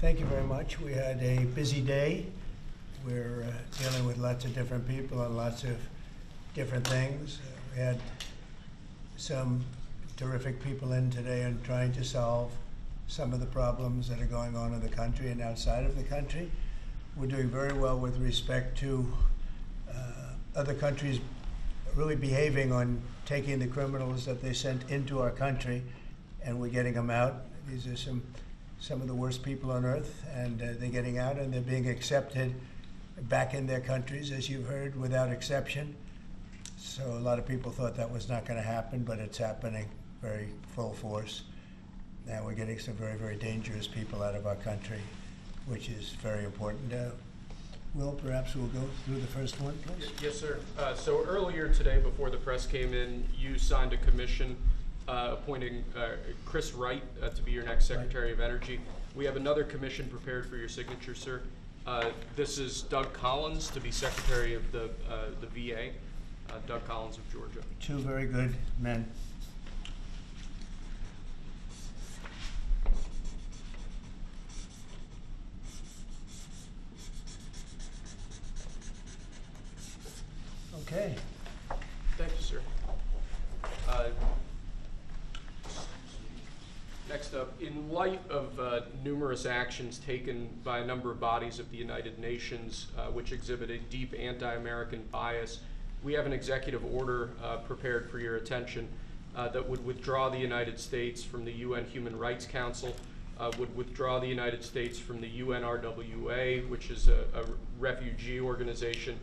Thank you very much. We had a busy day. We're dealing with lots of different people and lots of different things. We had some terrific people in today and trying to solve some of the problems that are going on in the country and outside of the country. We're doing very well with respect to other countries really behaving on taking the criminals that they sent into our country, and we're getting them out. These are some of the worst people on earth, and they're getting out and they're being accepted back in their countries, as you've heard, without exception. So a lot of people thought that was not going to happen, but it's happening very full force. And we're getting some very, very dangerous people out of our country, which is very important. Will, perhaps we'll go through the first one, please. Yes, sir. So earlier today, before the press came in, you signed a commission appointing Chris Wright to be your next Secretary of Energy. We have another commission prepared for your signature, sir. This is Doug Collins to be Secretary of the VA, Doug Collins of Georgia. Two very good men. Okay. Thank you, sir. Next up, in light of numerous actions taken by a number of bodies of the United Nations which exhibit a deep anti-American bias, we have an executive order prepared for your attention that would withdraw the United States from the UN Human Rights Council, would withdraw the United States from the UNRWA, which is a refugee organization,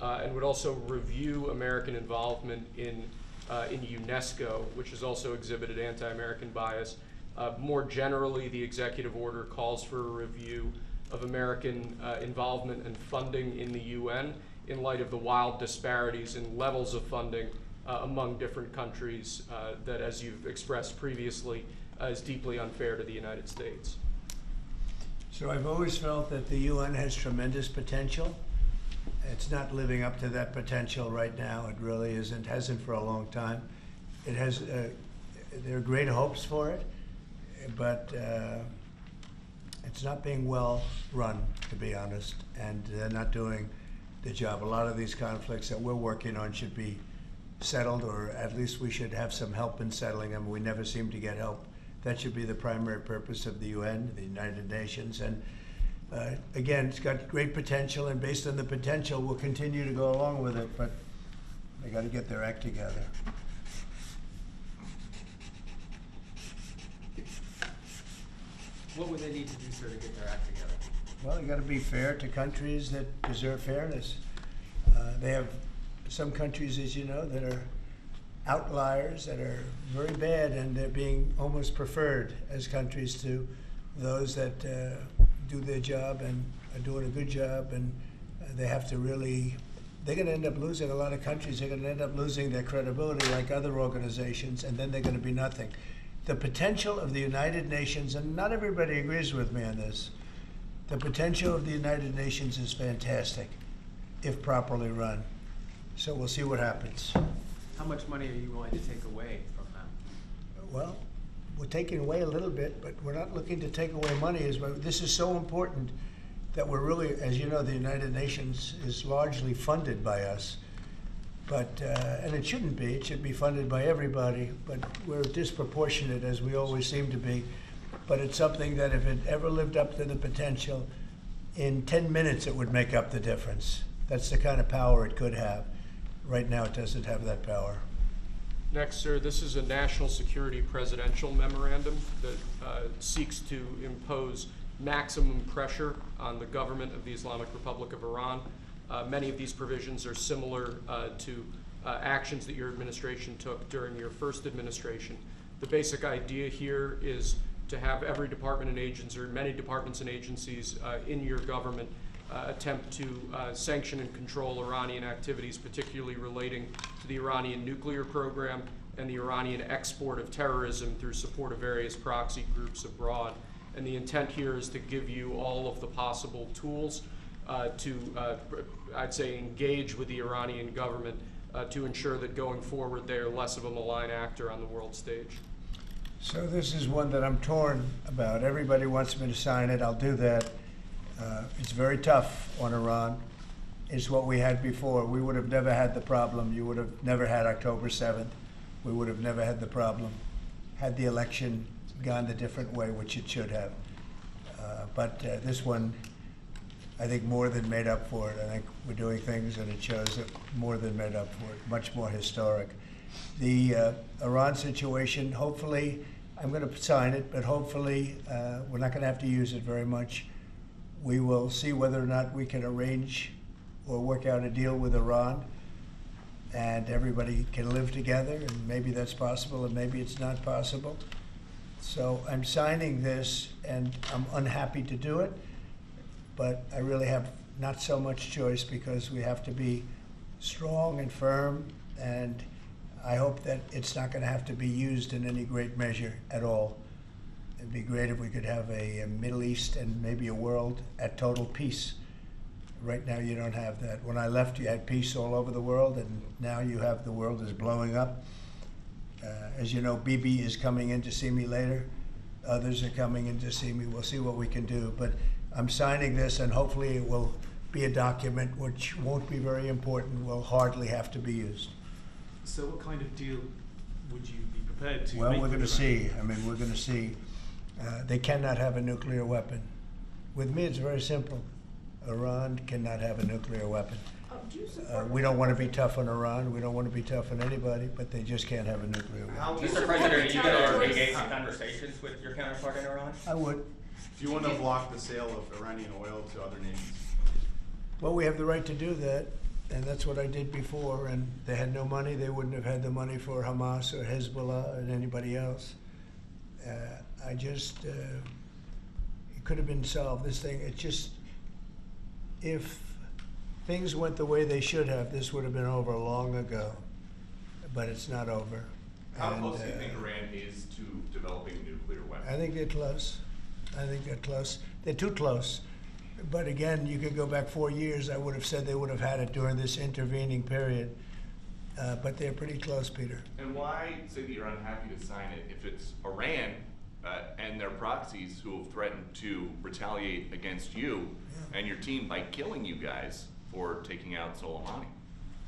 and would also review American involvement in UNESCO, which has also exhibited anti-American bias. More generally, the executive order calls for a review of American involvement and funding in the UN in light of the wild disparities in levels of funding among different countries that, as you've expressed previously, is deeply unfair to the United States. So I've always felt that the UN has tremendous potential. It's not living up to that potential right now. It really isn't, hasn't for a long time. It has, there are great hopes for it, but it's not being well run, to be honest, and they're not doing the job. A lot of these conflicts that we're working on should be settled, or at least we should have some help in settling them. We never seem to get help. That should be the primary purpose of the UN, the United Nations. And again, it's got great potential, and based on the potential, we'll continue to go along with it, but they got to get their act together. What would they need to do, sir, to get their act together? Well, they got to be fair to countries that deserve fairness. They have some countries, as you know, that are outliers, that are very bad, and they're being almost preferred as countries to those that do their job and are doing a good job, and they have to really, they're going to end up losing, a lot of countries, they're going to end up losing their credibility like other organizations, and then they're going to be nothing. The potential of the United Nations, and not everybody agrees with me on this, the potential of the United Nations is fantastic if properly run. So we'll see what happens. How much money are you willing to take away from them? Well, we're taking away a little bit, but we're not looking to take away money. This is so important that we're really, as you know, the United Nations is largely funded by us. But, and it shouldn't be, it should be funded by everybody, but we're disproportionate, as we always seem to be. But it's something that if it ever lived up to the potential, in 10 minutes it would make up the difference. That's the kind of power it could have. Right now it doesn't have that power. Next, sir, this is a national security presidential memorandum that seeks to impose maximum pressure on the government of the Islamic Republic of Iran. Many of these provisions are similar to actions that your administration took during your first administration. The basic idea here is to have every department and agency, or many departments and agencies in your government attempt to sanction and control Iranian activities, particularly relating to the Iranian nuclear program and the Iranian export of terrorism through support of various proxy groups abroad. And the intent here is to give you all of the possible tools to, I'd say, engage with the Iranian government to ensure that going forward they are less of a malign actor on the world stage. So this is one that I'm torn about. Everybody wants me to sign it. I'll do that. It's very tough on Iran. It's what we had before. We would have never had the problem. You would have never had October 7th. We would have never had the problem had the election gone a different way, which it should have. But this one, I think, more than made up for it. I think we're doing things, and it shows that more than made up for it, much more historic. The Iran situation, hopefully, I'm going to sign it, but hopefully we're not going to have to use it very much. We will see whether or not we can arrange or work out a deal with Iran, and everybody can live together, and maybe that's possible, and maybe it's not possible. So I'm signing this, and I'm unhappy to do it, but I really have not so much choice because we have to be strong and firm, and I hope that it's not going to have to be used in any great measure at all. It'd be great if we could have a Middle East and maybe a world at total peace. Right now you don't have that. When I left, you had peace all over the world, and now you have the world is blowing up. As you know, Bibi is coming in to see me later. Others are coming in to see me. We'll see what we can do. But I'm signing this, and hopefully it will be a document which won't be very important, will hardly have to be used. So what kind of deal would you be prepared to Well, make we're going to with Iran? see. I mean, we're going to see. They cannot have a nuclear weapon. With me, it's very simple. Iran cannot have a nuclear weapon. Do you support We don't want to be tough on Iran. We don't want to be tough on anybody, but they just can't have a nuclear weapon. Do you Mr. support President, are you going to retaliatory- engage in conversations with your counterpart in Iran? I would. Do you want to block the sale of Iranian oil to other nations? Well, we have the right to do that, and that's what I did before, and they had no money. They wouldn't have had the money for Hamas or Hezbollah and anybody else. It could have been solved. This thing, it just, if things went the way they should have, this would have been over long ago, but it's not over. How And, close do you think Iran is to developing a nuclear weapon? I think they're close. I think they're close. They're too close. But again, you could go back 4 years, I would have said they would have had it during this intervening period. But they're pretty close, Peter. And why say that you're unhappy to sign it if it's Iran and their proxies who have threatened to retaliate against you and your team by killing you guys for taking out Soleimani?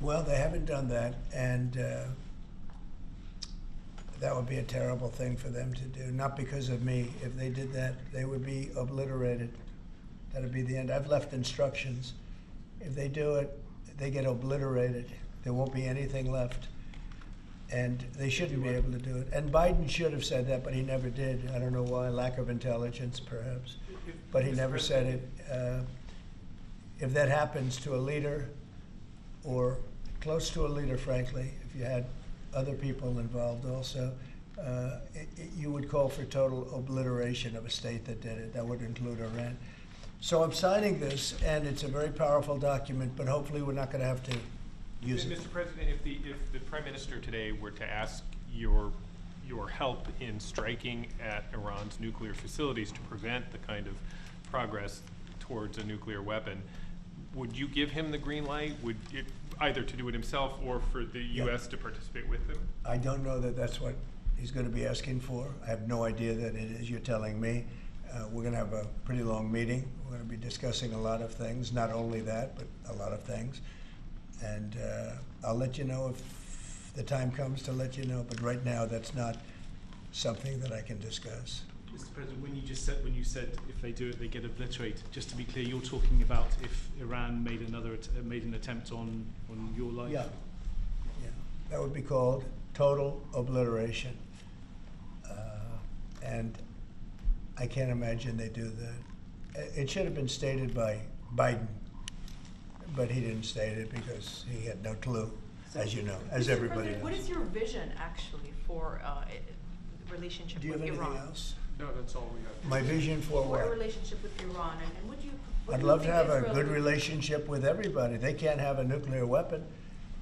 Well, they haven't done that, and that would be a terrible thing for them to do. Not because of me. If they did that, they would be obliterated. That would be the end. I've left instructions. If they do it, they get obliterated. There won't be anything left. And they shouldn't be able to do it. And Biden should have said that, but he never did. I don't know why. Lack of intelligence, perhaps. But he never said it. If that happens to a leader, or close to a leader, frankly, if you had other people involved also, you would call for total obliteration of a state that did it. That would include Iran. So I'm signing this, and it's a very powerful document, but hopefully we're not going to have to use it. Mr. President, if the Prime Minister today were to ask your help in striking at Iran's nuclear facilities to prevent the kind of progress towards a nuclear weapon, would you give him the green light? Would it, either to do it himself or for the U.S. to participate with him? I don't know that that's what he's going to be asking for. I have no idea that it is. You're telling me. We're going to have a pretty long meeting. We're going to be discussing a lot of things, not only that, but a lot of things. And I'll let you know if the time comes to let you know. But right now, that's not something that I can discuss. Mr. President, when you said if they do it, they get obliterated. Just to be clear, you're talking about if Iran made an attempt on your life. Yeah, that would be called total obliteration. And I can't imagine they do that. It should have been stated by Biden, but he didn't state it because he had no clue, as you know, as Mr. everybody President, knows. what is your vision actually for relationship Do you have with anything Iran? else? No, that's all we have. My vision for For a what? relationship with Iran, and what do you? What I'd do you love to think have a Israel good would- relationship with everybody. They can't have a nuclear weapon.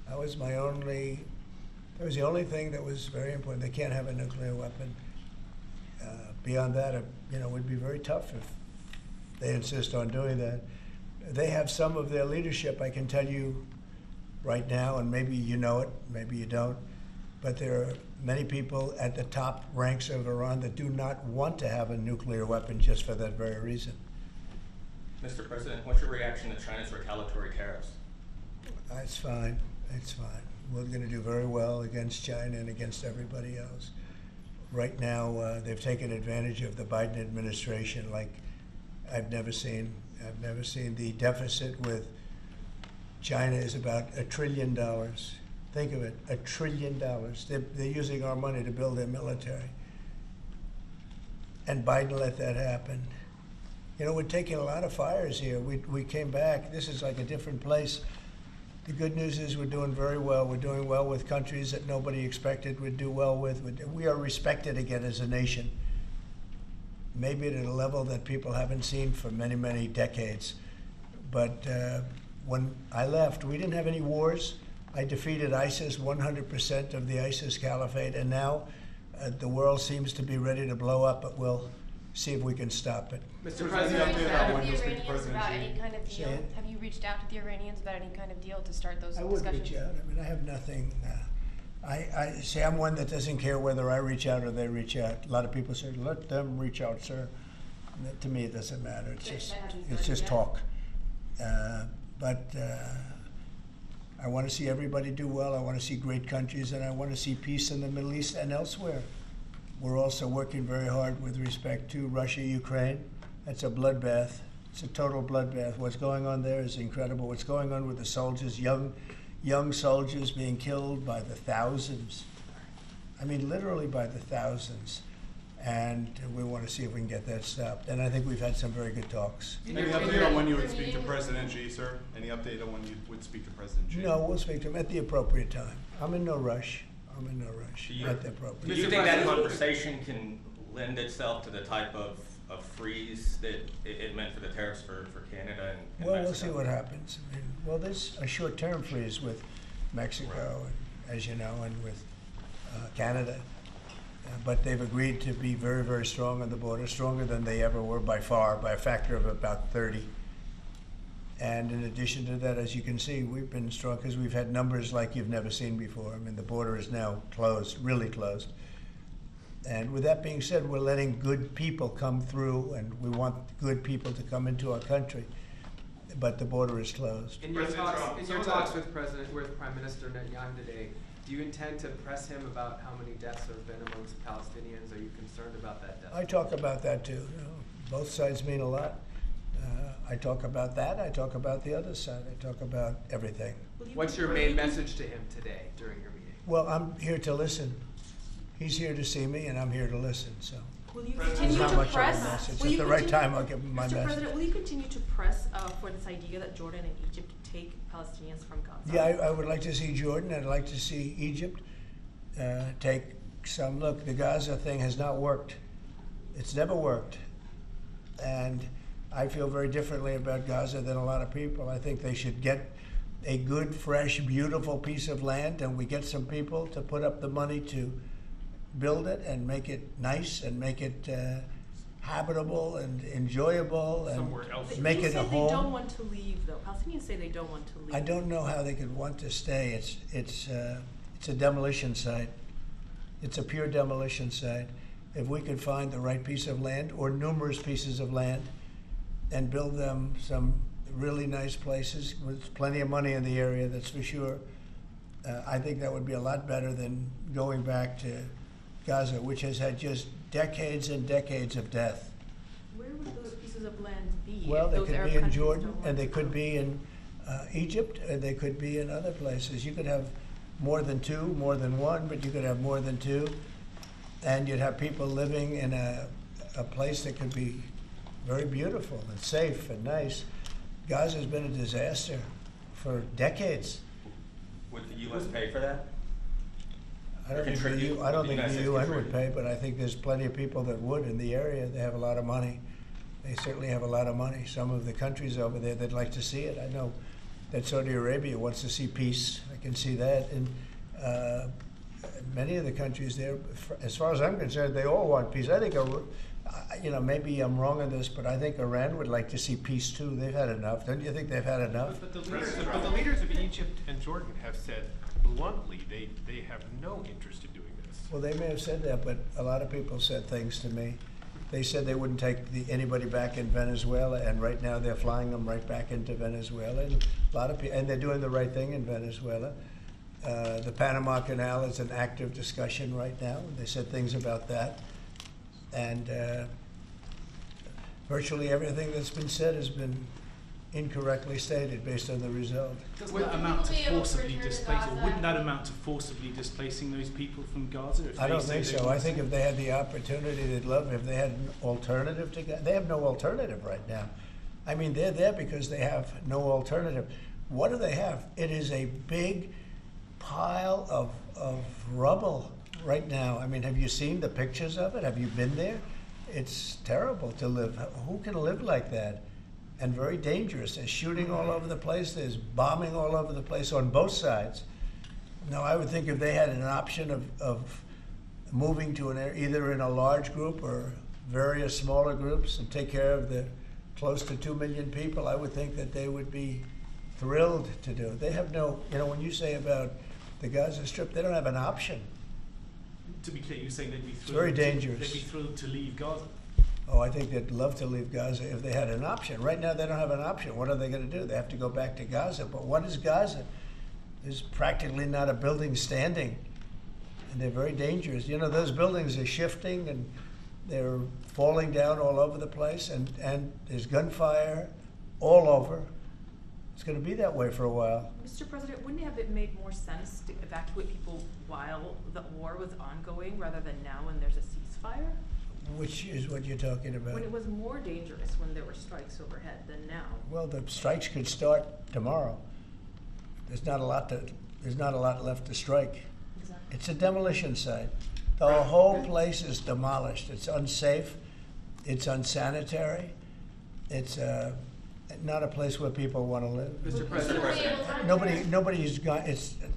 That was the only thing that was very important. They can't have a nuclear weapon. Beyond that, it would be very tough if they insist on doing that. They have some of their leadership, I can tell you right now, and maybe you know it, maybe you don't, but there are many people at the top ranks of Iran that do not want to have a nuclear weapon just for that very reason. Mr. President, what's your reaction to China's retaliatory tariffs? It's fine. It's fine. We're going to do very well against China and against everybody else. Right now, they've taken advantage of the Biden administration like I've never seen. I've never seen. The deficit with China is about $1 trillion. Think of it, $1 trillion. They're using our money to build their military. And Biden let that happen. You know, we're taking a lot of fires here. We came back. This is like a different place. The good news is we're doing very well. We're doing well with countries that nobody expected we'd do well with. We are respected again as a nation. Maybe at a level that people haven't seen for many, many decades. But when I left, we didn't have any wars. I defeated ISIS, 100% of the ISIS caliphate, and now the world seems to be ready to blow up, but we'll see if we can stop it. Mr. President, President, update Have about when the you'll speak to Iranians President about Xi? any kind of Say deal? it. Have you reached out to the Iranians about any kind of deal to start those I would discussions? reach out. I mean, I have nothing. I say I'm one that doesn't care whether I reach out or they reach out. A lot of people say, "Let them reach out, sir." And that, to me, it doesn't matter. It's That just hasn't it's started just yet? talk. But I want to see everybody do well. I want to see great countries, and I want to see peace in the Middle East and elsewhere. We're also working very hard with respect to Russia, Ukraine. That's a bloodbath. It's a total bloodbath. What's going on there is incredible. What's going on with the soldiers, young soldiers being killed by the thousands. I mean, literally by the thousands. And we want to see if we can get that stopped. And I think we've had some very good talks. Any update on when you would speak to President Xi, sir? Any update on when you would speak to President Xi? No, we'll speak to him at the appropriate time. I'm in no rush. I'm in no rush. Do you- At the appropriate Do you think that conversation can lend itself to the type of freeze that it meant for the tariffs for Canada and Well, Mexico? we'll see what happens. I mean, well, there's a short-term freeze with Mexico, and, as you know, and with Canada. But they've agreed to be very, very strong on the border, stronger than they ever were by far, by a factor of about 30. And in addition to that, as you can see, we've been strong because we've had numbers like you've never seen before. I mean, the border is now closed, really closed. And with that being said, we're letting good people come through, and we want good people to come into our country. But the border is closed. in your President talks, Trump, in some your of talks the- with Prime Minister Netanyahu today, do you intend to press him about how many deaths there have been amongst Palestinians? Are you concerned about that death? I talk about that too. You know, both sides mean a lot. I talk about that. I talk about the other side. I talk about everything. What's your main message to him today during your meeting? Well, I'm here to listen. He's here to see me, and I'm here to listen. So Will you President, continue not to much of a press? message. Will At you the right continue- time, I'll give him my Mr. message. President, will you continue to press for this idea that Jordan and Egypt take Palestinians from Gaza? Yeah, I would like to see Jordan. I'd like to see Egypt take some. Look, the Gaza thing has not worked. It's never worked. And I feel very differently about Gaza than a lot of people. I think they should get a good, fresh, beautiful piece of land, and we get some people to put up the money to build it and make it nice and make it habitable and enjoyable and Somewhere else. make They it say a they home. don't want to leave, though. Palestinians say they don't want to leave. I don't know how they could want to stay. It's a demolition site. It's a pure demolition site. If we could find the right piece of land or numerous pieces of land and build them some really nice places with plenty of money in the area, that's for sure, I think that would be a lot better than going back to Gaza, which has had just decades and decades of death. Where would those pieces of land be? Well, if they those could Arab be in countries Jordan, don't want and they to could go? be in Egypt, and they could be in other places. You could have more than two, more than one, but you could have more than two. And you'd have people living in a place that could be very beautiful and safe and nice. Gaza's been a disaster for decades. Would the U.S. pay for that? I don't think Contribute? I don't Would the think the United UN States would pay, but I think there's plenty of people that would in the area. They have a lot of money. They certainly have a lot of money. Some of the countries over there, they'd like to see it. I know that Saudi Arabia wants to see peace. I can see that. And many of the countries there, as far as I'm concerned, they all want peace. I think, maybe I'm wrong on this, but I think Iran would like to see peace too. They've had enough. Don't you think they've had enough? But the leaders of Egypt and Jordan have said bluntly they have no interest in doing this. Well, they may have said that, but a lot of people said things to me. They said they wouldn't take anybody back in Venezuela, and right now they're flying them right back into Venezuela. And a lot of people, and they're doing the right thing in Venezuela. The Panama Canal is an active discussion right now. They said things about that, and virtually everything that's been said has been incorrectly stated based on the result. Doesn't that amount to forcibly displace, or wouldn't that amount to forcibly displacing those people from Gaza? If I don't say think they so. want I think to? if they had the opportunity, they'd love it. If they had an alternative to Gaza. They have no alternative right now. I mean, they're there because they have no alternative. What do they have? It is a big pile of rubble right now. I mean, have you seen the pictures of it? Have you been there? It's terrible to live. Who can live like that? And very dangerous. There's shooting all over the place. There's bombing all over the place on both sides. Now, I would think if they had an option of moving to an area, either in a large group or various smaller groups, and take care of the close to 2 million people, I would think that they would be thrilled to do it. They have no, when you say about the Gaza Strip, they don't have an option. To be clear, you're saying they'd be thrilled. Very dangerous. They'd be thrilled to leave Gaza. Oh, I think they'd love to leave Gaza if they had an option. Right now, they don't have an option. What are they going to do? They have to go back to Gaza. But what is Gaza? There's practically not a building standing, and they're very dangerous. Those buildings are shifting, and they're falling down all over the place, and there's gunfire all over. It's going to be that way for a while. Mr. President, wouldn't it have made more sense to evacuate people while the war was ongoing rather than now when there's a ceasefire? Which is what you're talking about. When it was more dangerous when there were strikes overhead than now. Well, the strikes could start tomorrow. There's not a lot left to strike. Exactly. It's a demolition site. The whole place is demolished. It's unsafe. It's unsanitary. It's not a place where people want to live. Mr. President. Nobody's got.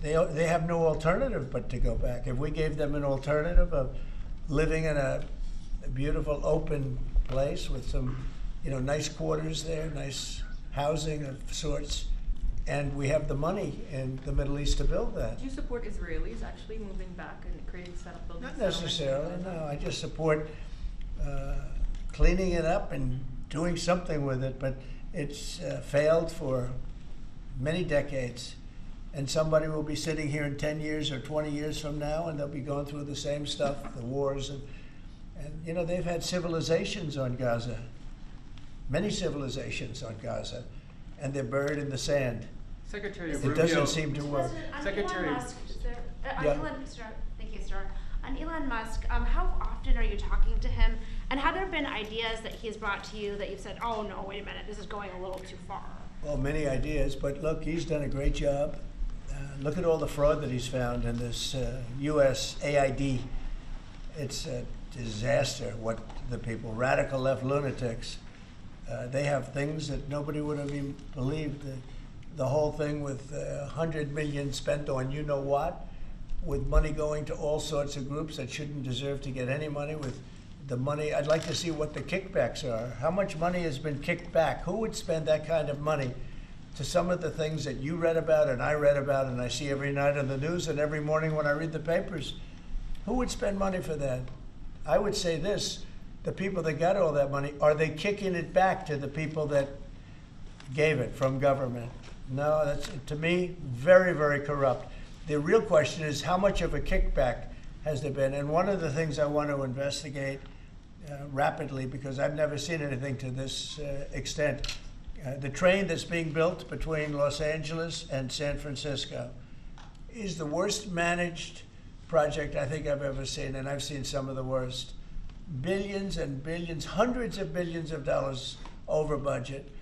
They have no alternative but to go back. If we gave them an alternative of living in a beautiful open place with some, nice quarters there, nice housing of sorts, and we have the money in the Middle East to build that. Do you support Israelis actually moving back and creating setup buildings? Not necessarily, no. I just support cleaning it up and doing something with it, but it's failed for many decades. And somebody will be sitting here in 10 years or 20 years from now, and they'll be going through the same stuff, the wars. And they've had civilizations on Gaza, many civilizations on Gaza, and they're buried in the sand. Secretary It Rubio. doesn't seem to work. Secretary. Elon Musk, Yeah. thank you, sir. On Elon Musk, how often are you talking to him? And have there been ideas that he's brought to you that you've said, oh no, wait a minute, this is going a little too far? Well, many ideas, but look, he's done a great job. Look at all the fraud that he's found in this U.S. AID. It's a disaster what the people, radical left lunatics, they have things that nobody would have even believed. The whole thing with $100 million spent on you-know-what, with money going to all sorts of groups that shouldn't deserve to get any money, with the money. I'd like to see what the kickbacks are. How much money has been kicked back? Who would spend that kind of money to some of the things that you read about and I read about and I see every night on the news and every morning when I read the papers? Who would spend money for that? I would say this, the people that got all that money, are they kicking it back to the people that gave it from government? No, that's, to me, very, very corrupt. The real question is how much of a kickback has there been? And one of the things I want to investigate rapidly, because I've never seen anything to this extent, the train that's being built between Los Angeles and San Francisco is the worst managed project I think I've ever seen, and I've seen some of the worst. Billions and billions, hundreds of billions of dollars over budget.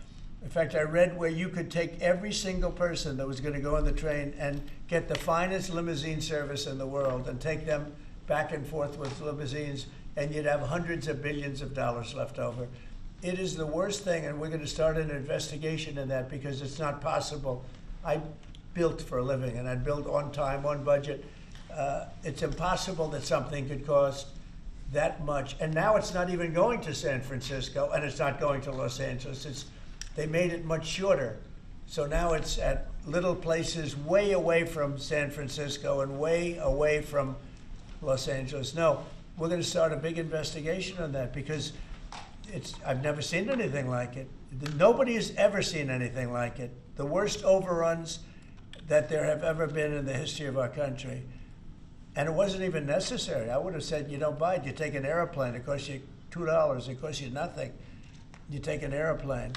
In fact, I read where you could take every single person that was going to go on the train and get the finest limousine service in the world and take them back and forth with limousines, and you'd have hundreds of billions of dollars left over. It is the worst thing, and we're going to start an investigation in that because it's not possible. I built for a living, and I built on time, on budget. It's impossible that something could cost that much. And now it's not even going to San Francisco, and it's not going to Los Angeles. They made it much shorter. So now it's at little places way away from San Francisco and way away from Los Angeles. No, we're going to start a big investigation on that because I've never seen anything like it. Nobody has ever seen anything like it. The worst overruns that there have ever been in the history of our country. And it wasn't even necessary. I would have said, you don't buy it. You take an airplane. It costs you $2. It costs you nothing. You take an airplane.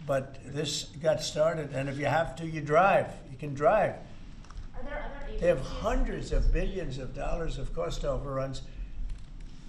But this got started, and if you have to, you drive. You can drive. Are there other agencies? They have hundreds of billions of dollars of cost overruns,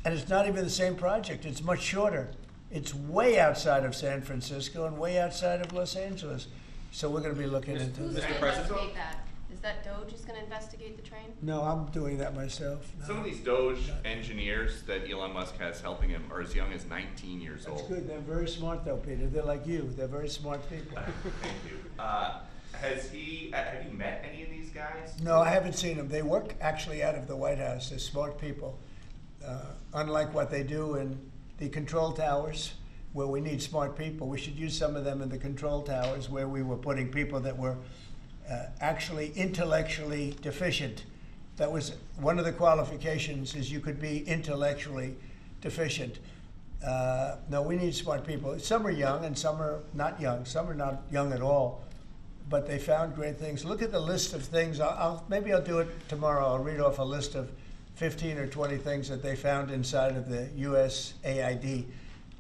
and it's not even the same project. It's much shorter. It's way outside of San Francisco and way outside of Los Angeles. So we're going to be looking into Who's this. going to investigate that? Is that Doge who's going to investigate the train? No, I'm doing that myself. No. Some of these Doge engineers that Elon Musk has helping him are as young as 19 years That's old. good. They're very smart, though, Peter. They're like you. They're very smart people. Thank you. Have you met any of these guys? No, I haven't seen them. They work actually out of the White House. They're smart people. Unlike what they do in the control towers, where we need smart people, we should use some of them in the control towers where we were putting people that were actually intellectually deficient. That was one of the qualifications, is you could be intellectually deficient. No, we need smart people. Some are young and some are not young. Some are not young at all. But they found great things. Look at the list of things. Maybe I'll do it tomorrow. I'll read off a list of 15 or 20 things that they found inside of the USAID.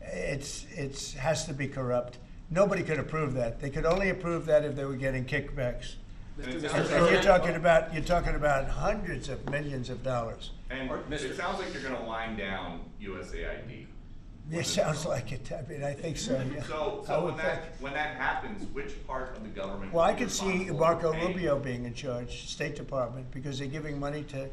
It has to be corrupt. Nobody could approve that. They could only approve that if they were getting kickbacks. And you're talking about hundreds of millions of dollars. And it sounds like you're going to wind down USAID. It sounds like it. I mean, I think so. Yeah. So when that happens, which part of the government? Well, I will be could see responsible Marco for paying? Rubio being in charge, State Department, because they're giving money to.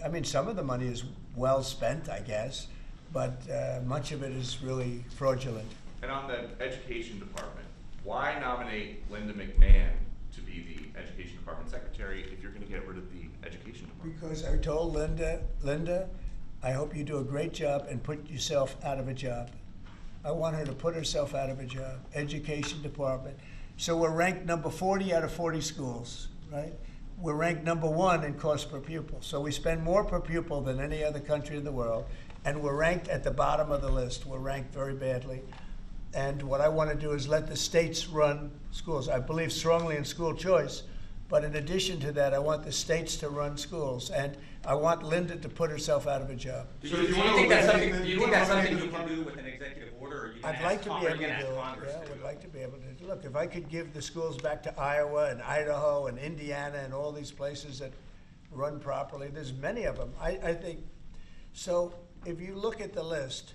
I mean, some of the money is well spent, I guess, but much of it is really fraudulent. And on the education department, why nominate Linda McMahon to be the education department secretary if you're going to get rid of the education department? Because I told Linda, I hope you do a great job and put yourself out of a job. I want her to put herself out of a job. Education department. So we're ranked number 40 out of 40 schools, right? We're ranked number 1 in cost per pupil. So we spend more per pupil than any other country in the world, and we're ranked at the bottom of the list. We're ranked very badly. And what I want to do is let the states run schools. I believe strongly in school choice, but in addition to that, I want the states to run schools, and I want Linda to put herself out of a job. Do you think that's something you can do with an executive order, or you can I'd like to be able to do it. Congress Yeah, to would do like to be able to. Look, if I could give the schools back to Iowa and Idaho and Indiana and all these places that run properly, there's many of them. I think so. If you look at the list,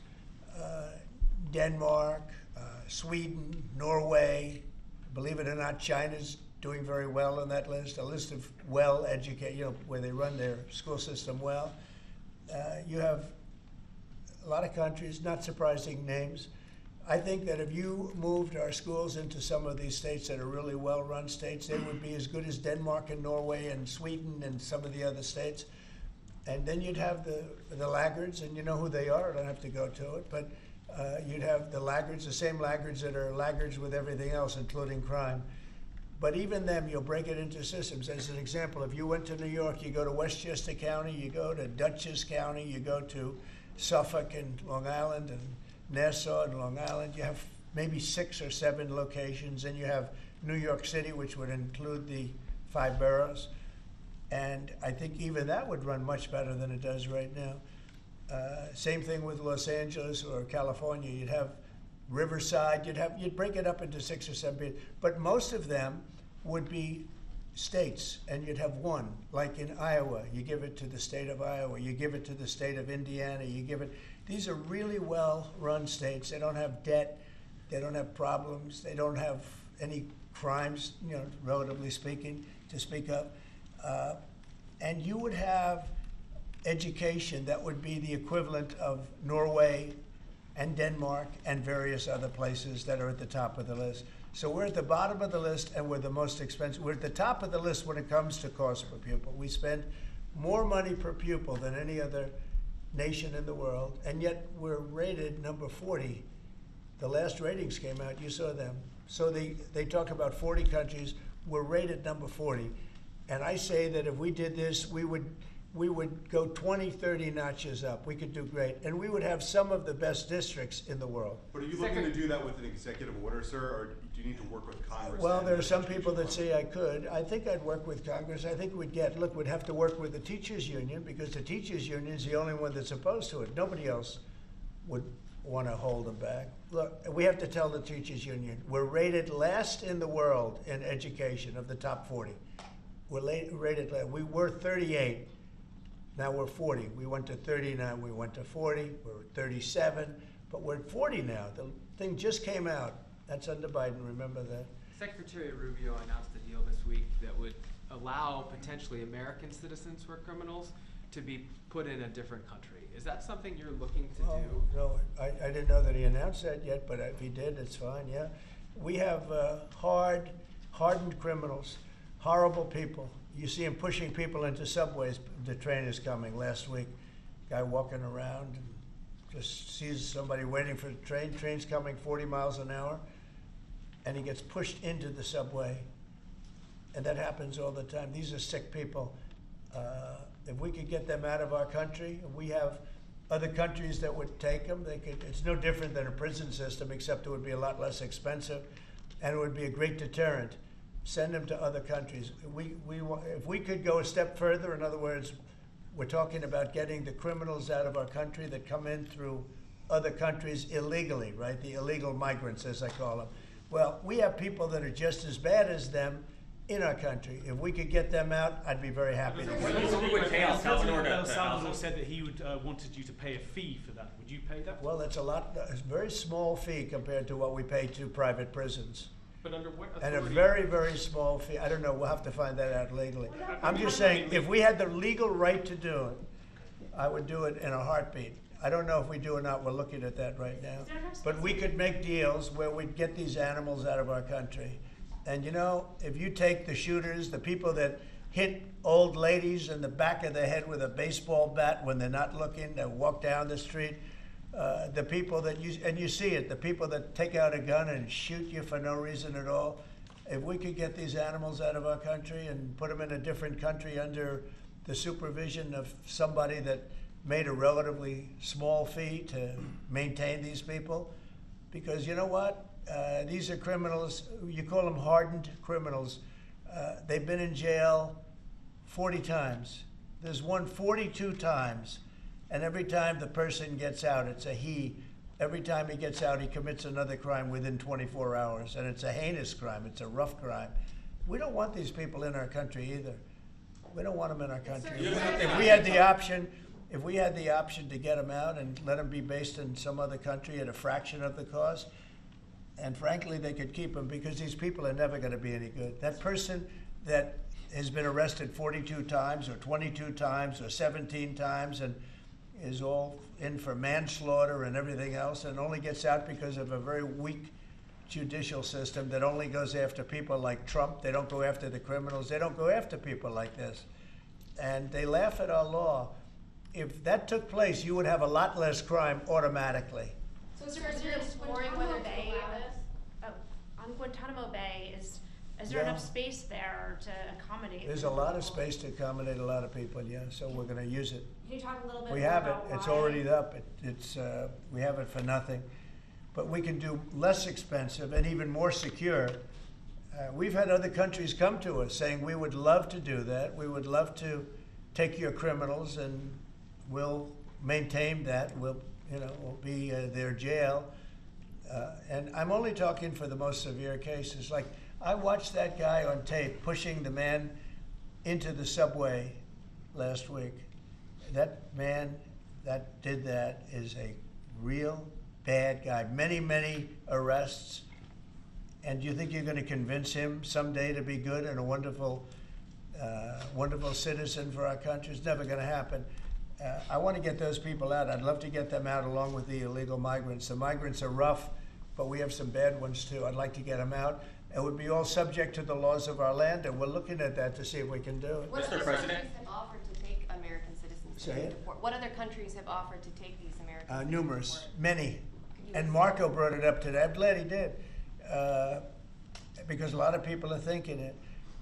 Denmark, Sweden, Norway, believe it or not, China's doing very well on that list. A list of well-educated, where they run their school system well. You have a lot of countries, not surprising names. I think that if you moved our schools into some of these states that are really well-run states, they would be as good as Denmark and Norway and Sweden and some of the other states. And then you'd have the laggards, and you know who they are. I don't have to go to it, but you'd have the laggards, the same laggards that are laggards with everything else, including crime. But even them, you'll break it into systems. As an example, if you went to New York, you go to Westchester County, you go to Dutchess County, you go to Suffolk and Long Island and Nassau and Long Island. You have maybe 6 or 7 locations, and you have New York City, which would include the 5 boroughs. And I think even that would run much better than it does right now. Same thing with Los Angeles or California. You'd have Riverside. You'd break it up into 6 or 7, but most of them would be states, and you'd have one. Like in Iowa, you give it to the state of Iowa. You give it to the state of Indiana. You give it. These are really well-run states. They don't have debt. They don't have problems. They don't have any crimes, relatively speaking, to speak of. And you would have education that would be the equivalent of Norway and Denmark and various other places that are at the top of the list. So we're at the bottom of the list, and we're the most expensive. We're at the top of the list when it comes to cost per pupil. We spend more money per pupil than any other nation in the world, and yet we're rated number 40. The last ratings came out, you saw them. So they talk about 40 countries. We're rated number 40. And I say that if we did this, we would we would go 20, 30 notches up. We could do great. And we would have some of the best districts in the world. But are you looking to do that with an executive order, sir, or do you need to work with Congress? Well, and there are the some education people that department? say I could. I think I'd work with Congress. I think we'd have to work with the teachers union, because the teachers union is the only one that's opposed to it. Nobody else would want to hold them back. Look, we have to tell the teachers union, we're rated last in the world in education of the top 40. We're rated last. We were 38. Now we're 40. We went to 39. We went to 40. We're 37. But we're at 40 now. The thing just came out. That's under Biden. Remember that. Secretary Rubio announced a deal this week that would allow potentially American citizens who are criminals to be put in a different country. Is that something you're looking to do? No, I didn't know that he announced that yet, but if he did, it's fine, yeah. We have hardened criminals, horrible people. You see him pushing people into subways. The train is coming. Last week, guy walking around and just sees somebody waiting for the train. Train's coming 40 miles an hour, and he gets pushed into the subway. And that happens all the time. These are sick people. If we could get them out of our country, we have other countries that would take them. It's no different than a prison system, except it would be a lot less expensive, and it would be a great deterrent. Send them to other countries. If we could go a step further, in other words, we're talking about getting the criminals out of our country that come in through other countries illegally, right? The illegal migrants, as I call them. Well, we have people that are just as bad as them in our country. If we could get them out, I'd be very happy. El Salvador said that he would wanted you to pay a fee for that. Would you pay that? Well, it's a very small fee compared to what we pay to private prisons. But under what And a authority? very, very small fee. I don't know, we'll have to find that out legally. I'm just saying, if we had the legal right to do it, I would do it in a heartbeat. I don't know if we do or not, we're looking at that right now. But we could make deals where we'd get these animals out of our country. And you know, if you take the shooters, the people that hit old ladies in the back of the head with a baseball bat when they're not looking, that walk down the street, the people that you see it, the people that take out a gun and shoot you for no reason at all. If we could get these animals out of our country and put them in a different country under the supervision of somebody that made a relatively small fee to maintain these people, because you know what? These are criminals, you call them hardened criminals. They've been in jail 40 times. There's one 42 times. And every time the person gets out, it's a he. Every time he gets out, he commits another crime within 24 hours. And it's a heinous crime. It's a rough crime. We don't want these people in our country either. We don't want them in our country. If we had the option to get them out and let them be based in some other country at a fraction of the cost, and frankly, they could keep them, because these people are never going to be any good. That person that has been arrested 42 times or 22 times or 17 times and is all in for manslaughter and everything else, and only gets out because of a very weak judicial system that only goes after people like Trump. They don't go after the criminals. They don't go after people like this. And they laugh at our law. If that took place, you would have a lot less crime automatically. So, Is there exploring whether to allow this? On Guantanamo Bay, is there enough space there to accommodate? There's a lot of space to accommodate a lot of people, yeah, so we're gonna use it. Can you talk a little bit We more have it, about it's why? already up, we have it for nothing. But we can do less expensive and even more secure. We've had other countries come to us saying, we would love to do that. We would love to take your criminals and we'll maintain that. We'll be their jail. And I'm only talking for the most severe cases. Like, I watched that guy on tape pushing the man into the subway last week. That man that did that is a real bad guy. Many, many arrests. And do you think you're going to convince him someday to be good and a wonderful, wonderful citizen for our country? It's never going to happen. I want to get those people out. I'd love to get them out along with the illegal migrants. The migrants are rough, but we have some bad ones too. I'd like to get them out. It would be all subject to the laws of our land, and we're looking at that to see if we can do it. What other countries have offered to take American citizens? Say it? What other countries have offered to take these American citizens? Numerous, many. Could you And list Marco them? brought it up today. I'm glad he did, because a lot of people are thinking it.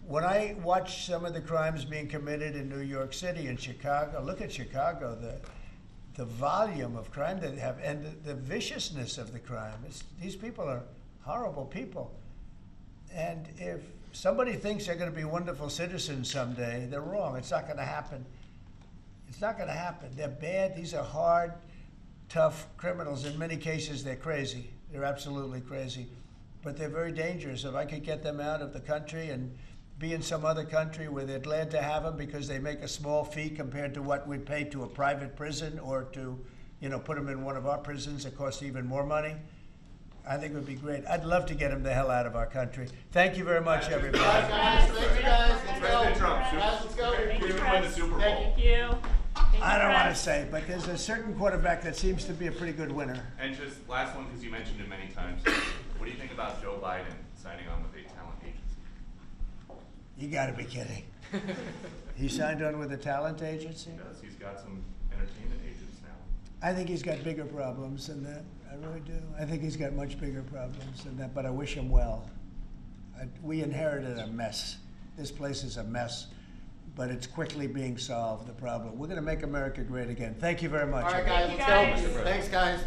when I watch some of the crimes being committed in New York City and Chicago, look at Chicago, the volume of crime that they have and the viciousness of the crime. These people are horrible people. And if somebody thinks they're going to be wonderful citizens someday, they're wrong. It's not going to happen. It's not going to happen. They're bad. These are hard, tough criminals. In many cases, they're crazy. They're absolutely crazy. But they're very dangerous. If I could get them out of the country and be in some other country where they're glad to have them because they make a small fee compared to what we'd pay to a private prison or to, put them in one of our prisons that cost even more money, I think it would be great. I'd love to get them the hell out of our country. Thank you very much, everybody. Guys, thank you guys. President Trump, Let's go. we even win the Super Bowl. Thank you. I don't want to say, but there's a certain quarterback that seems to be a pretty good winner. And just last one, because you mentioned it many times. What do you think about Joe Biden signing on with a talent agency? You got to be kidding. He signed on with a talent agency? He does. He's got some entertainment agents now. I think he's got bigger problems than that. I really do. I think he's got much bigger problems than that, but I wish him well. We inherited a mess. This place is a mess, but it's quickly being solved, the problem. We're going to make America great again. Thank you very much. All right, guys, let's go. Thanks, guys.